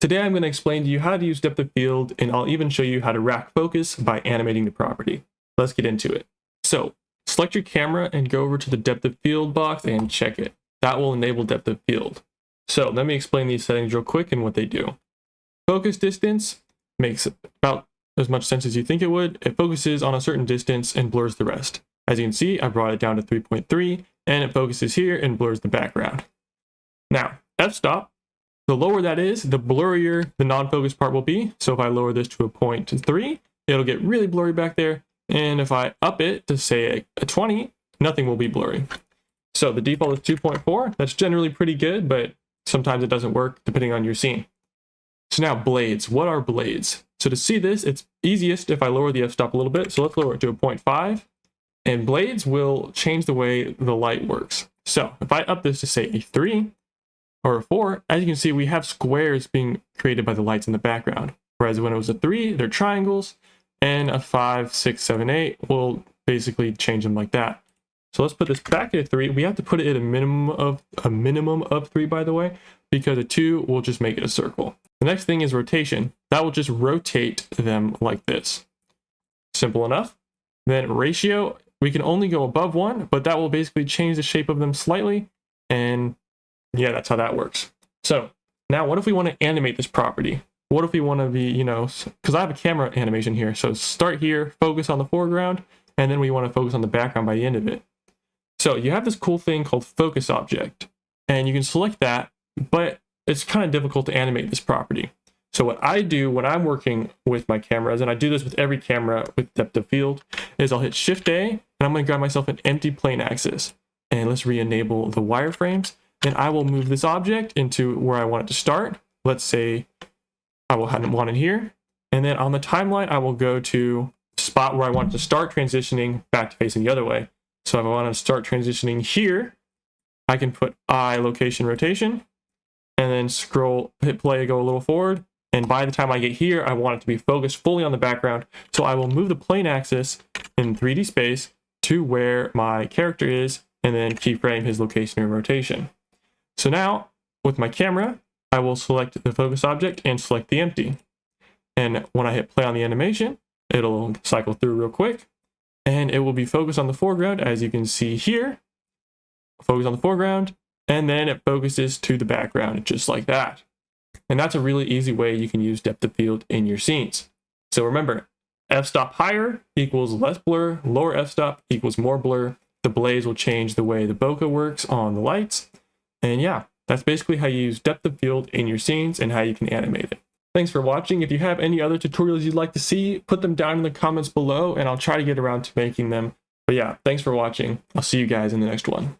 Today I'm going to explain to you how to use depth of field, and I'll even show you how to rack focus by animating the property. Let's get into it. So select your camera and go over to the depth of field box and check it. That will enable depth of field. So let me explain these settings real quick and what they do. Focus distance makes about as much sense as you think it would. It focuses on a certain distance and blurs the rest. As you can see, I brought it down to 3.3 and it focuses here and blurs the background. Now, f-stop, the lower that is, the blurrier the non-focus part will be. So if I lower this to a 0.3, it'll get really blurry back there. And if I up it to say a 20, nothing will be blurry. So the default is 2.4. That's generally pretty good, but sometimes it doesn't work depending on your scene. So now blades, what are blades? So to see this, it's easiest if I lower the f-stop a little bit. So let's lower it to a 0.5. And blades will change the way the light works. So if I up this to say a 3 or a 4, as you can see, we have squares being created by the lights in the background. Whereas when it was a 3, they're triangles, and a 5, 6, 7, 8 will basically change them like that. So let's put this back at a 3. We have to put it at a minimum of 3, by the way, because a 2 will just make it a circle. The next thing is rotation. That will just rotate them like this. Simple enough. Then ratio, we can only go above 1, but that will basically change the shape of them slightly. And yeah, that's how that works. So now what if we want to animate this property? What if we want to be, because I have a camera animation here. So start here, focus on the foreground, and then we want to focus on the background by the end of it. So you have this cool thing called focus object, and you can select that, but it's kind of difficult to animate this property. So what I do when I'm working with my cameras, and I do this with every camera with depth of field, is I'll hit Shift A, and I'm going to grab myself an empty plane axis. And let's re-enable the wireframes. Then I will move this object into where I want it to start. Let's say I will want it here. And then on the timeline, I will go to the spot where I want it to start transitioning back to facing the other way. So if I want to start transitioning here, I can put I location rotation and then scroll, hit play, go a little forward. And by the time I get here, I want it to be focused fully on the background. So I will move the plane axis in 3D space to where my character is and then keyframe his location and rotation. So now with my camera, I will select the focus object and select the empty. And when I hit play on the animation, it'll cycle through real quick and it will be focused on the foreground, as you can see here. Focus on the foreground, and then it focuses to the background just like that. And that's a really easy way you can use depth of field in your scenes. So remember, f-stop higher equals less blur, lower f-stop equals more blur. The blades will change the way the bokeh works on the lights. And yeah, that's basically how you use depth of field in your scenes and how you can animate it. Thanks for watching. If you have any other tutorials you'd like to see, put them down in the comments below and I'll try to get around to making them. But yeah, thanks for watching. I'll see you guys in the next one.